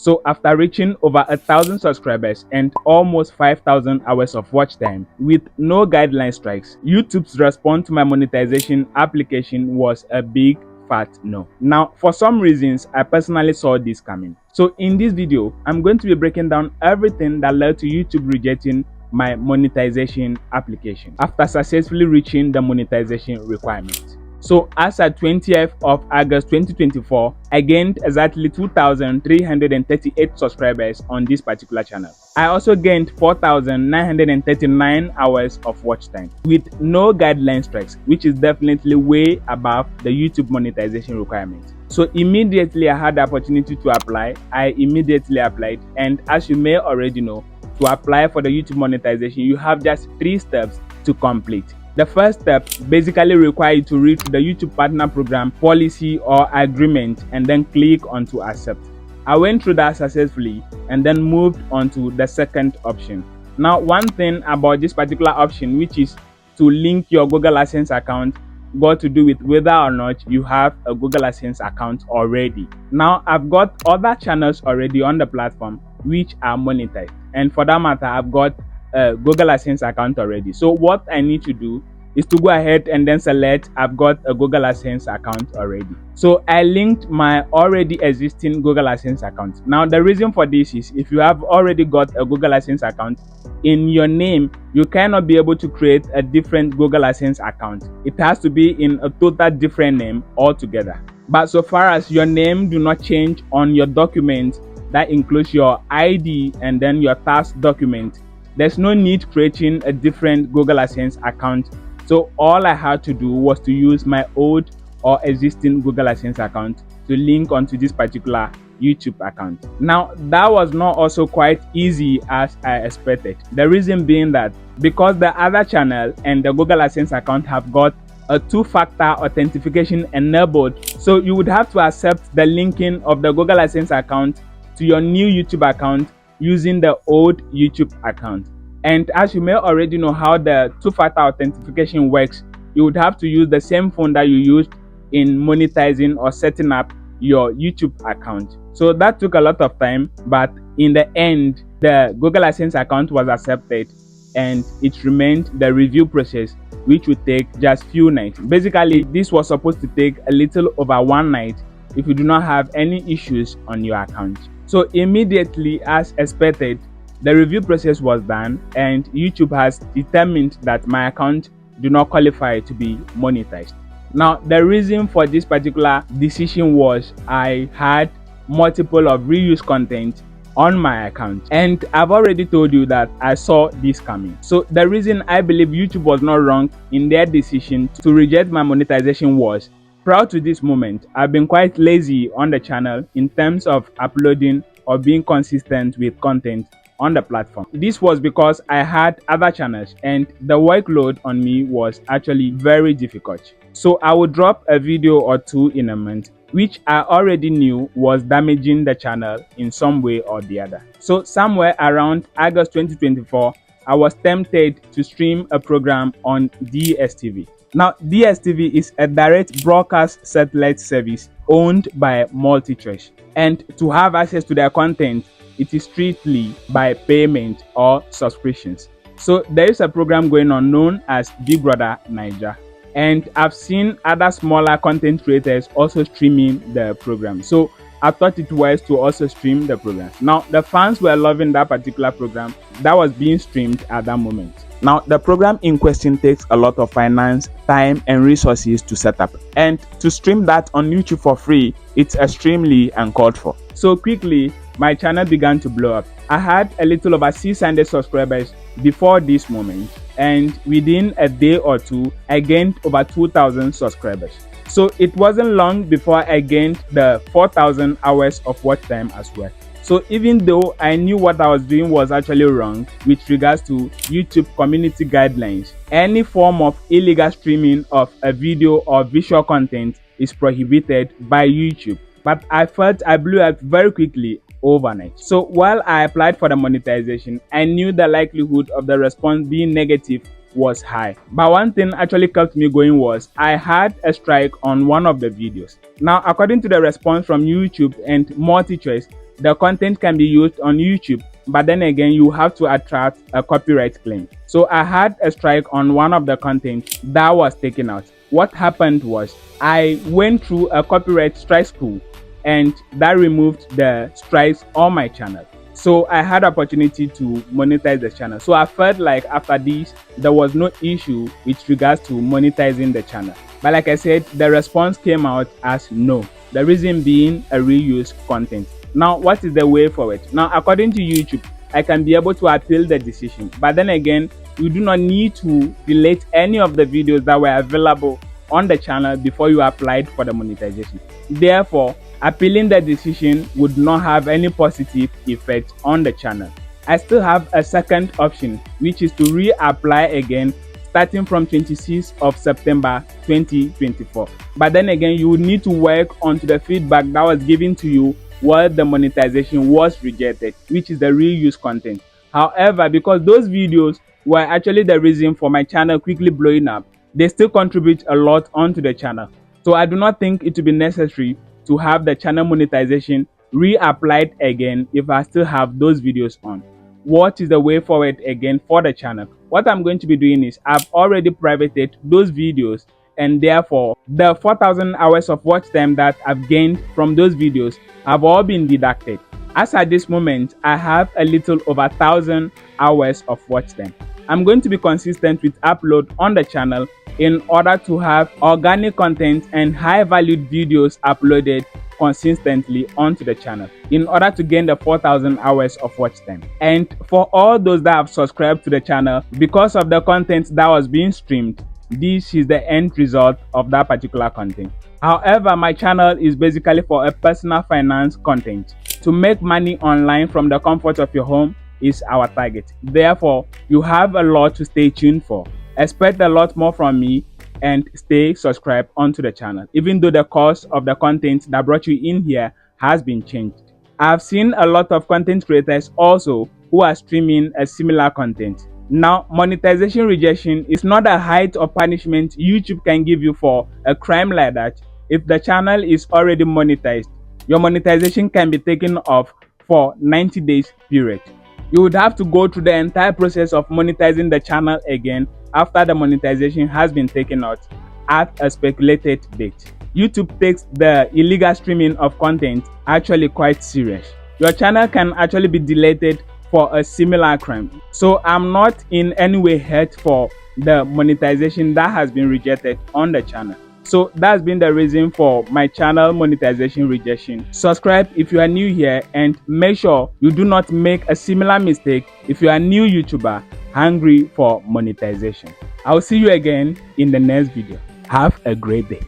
So after reaching over 1,000 subscribers and almost 5,000 hours of watch time with no guideline strikes, YouTube's response to my monetization application was a big fat no. Now, for some reasons, I personally saw this coming. So in this video, I'm going to be breaking down everything that led to YouTube rejecting my monetization application after successfully reaching the monetization requirement. So as at 20th of August 2024, I gained exactly 2,338 subscribers on this particular channel. I also gained 4,939 hours of watch time with no guideline strikes, which is definitely way above the YouTube monetization requirement. So immediately I had the opportunity to apply. I immediately applied, and as you may already know, to apply for the YouTube monetization, you have just 3 steps to complete. The first step basically requires you to read the YouTube Partner Program policy or agreement and then click on to accept. I went through that successfully and then moved on to the second option. Now, one thing about this particular option, which is to link your Google AdSense account, got to do with whether or not you have a Google AdSense account already. Now, I've got other channels already on the platform which are monetized, and for that matter, I've got a Google AdSense account already. So what I need to do is to go ahead and then select I've got a Google AdSense account already. So I linked my already existing Google AdSense account. Now the reason for this is if you have already got a Google AdSense account in your name, you cannot be able to create a different Google AdSense account. It has to be in a total different name altogether. But so far as your name do not change on your document, that includes your ID and then your tax document, there's no need creating a different Google AdSense account. So all I had to do was to use my old or existing Google AdSense account to link onto this particular YouTube account. Now that was not also quite easy as I expected. The reason being that because the other channel and the Google AdSense account have got a 2-factor authentication enabled, so you would have to accept the linking of the Google AdSense account to your new YouTube account using the old YouTube account. And as you may already know how the 2-factor authentication works, you would have to use the same phone that you used in monetizing or setting up your YouTube account. So that took a lot of time, but in the end, the Google AdSense account was accepted and it remained the review process, which would take just few nights. Basically, this was supposed to take a little over 1 night if you do not have any issues on your account. So immediately, as expected, the review process was done and YouTube has determined that my account do not qualify to be monetized. Now, the reason for this particular decision was I had multiple of reuse content on my account, and I've already told you that I saw this coming. So the reason I believe YouTube was not wrong in their decision to reject my monetization was, prior to this moment, I've been quite lazy on the channel in terms of uploading or being consistent with content on the platform. This was because I had other channels and the workload on me was actually very difficult. So I would drop a video or 2 in a month, which I already knew was damaging the channel in some way or the other. So somewhere around August 2024, I was tempted to stream a program on DSTV. Now, DSTV is a direct broadcast satellite service owned by MultiChoice, and to have access to their content, it is strictly by payment or subscriptions. So there is a program going on known as Big Brother Naija, and I've seen other smaller content creators also streaming the program. So I thought it was to also stream the program. Now the fans were loving that particular program that was being streamed at that moment. Now the program in question takes a lot of finance, time and resources to set up, and to stream that on YouTube for free, it's extremely uncalled for. So quickly my channel began to blow up. I had a little over 600 subscribers before this moment, and within a day or 2 I gained over 2,000 subscribers. So it wasn't long before I gained the 4,000 hours of watch time as well. So even though I knew what I was doing was actually wrong with regards to YouTube community guidelines, any form of illegal streaming of a video or visual content is prohibited by YouTube. But I felt I blew up very quickly overnight. So while I applied for the monetization, I knew the likelihood of the response being negative was high. But one thing actually kept me going was I had a strike on one of the videos. Now, according to the response from YouTube and MultiChoice, the content can be used on YouTube, but then again you have to attract a copyright claim. So I had a strike on one of the content that was taken out. What happened was I went through a copyright strike school, and that removed the strikes on my channel. So I had opportunity to monetize the channel. So I felt like after this, there was no issue with regards to monetizing the channel. But like I said, the response came out as no. The reason being a reuse content. Now, what is the way forward? Now, according to YouTube, I can be able to appeal the decision. But then again, you do not need to delete any of the videos that were available on the channel before you applied for the monetization. Therefore, appealing the decision would not have any positive effect on the channel. I still have a second option, which is to reapply again starting from 26th of September 2024. But then again, you would need to work onto the feedback that was given to you while the monetization was rejected, which is the reuse content. However, because those videos were actually the reason for my channel quickly blowing up, they still contribute a lot onto the channel. So I do not think it will be necessary to have the channel monetization reapplied again if I still have those videos on. What is the way forward again for the channel? What I'm going to be doing is I've already privated those videos, and therefore the 4,000 hours of watch time that I've gained from those videos have all been deducted. As at this moment, I have a little over 1,000 hours of watch time. I'm going to be consistent with upload on the channel in order to have organic content and high valued videos uploaded consistently onto the channel in order to gain the 4,000 hours of watch time. And for all those that have subscribed to the channel, because of the content that was being streamed, this is the end result of that particular content. However, my channel is basically for a personal finance content. To make money online from the comfort of your home is our target. Therefore, you have a lot to stay tuned for. Expect a lot more from me and stay subscribed onto the channel, even though the cost of the content that brought you in here has been changed. I've seen a lot of content creators also who are streaming a similar content. Now, monetization rejection is not a height of punishment YouTube can give you for a crime like that. If the channel is already monetized, your monetization can be taken off for 90 days period. You would have to go through the entire process of monetizing the channel again after the monetization has been taken out at a speculated date. YouTube takes the illegal streaming of content actually quite serious. Your channel can actually be deleted for a similar crime. So I'm not in any way hurt for the monetization that has been rejected on the channel. So that's been the reason for my channel monetization rejection. Subscribe if you are new here, and make sure you do not make a similar mistake if you are a new YouTuber hungry for monetization. I'll see you again in the next video. Have a great day.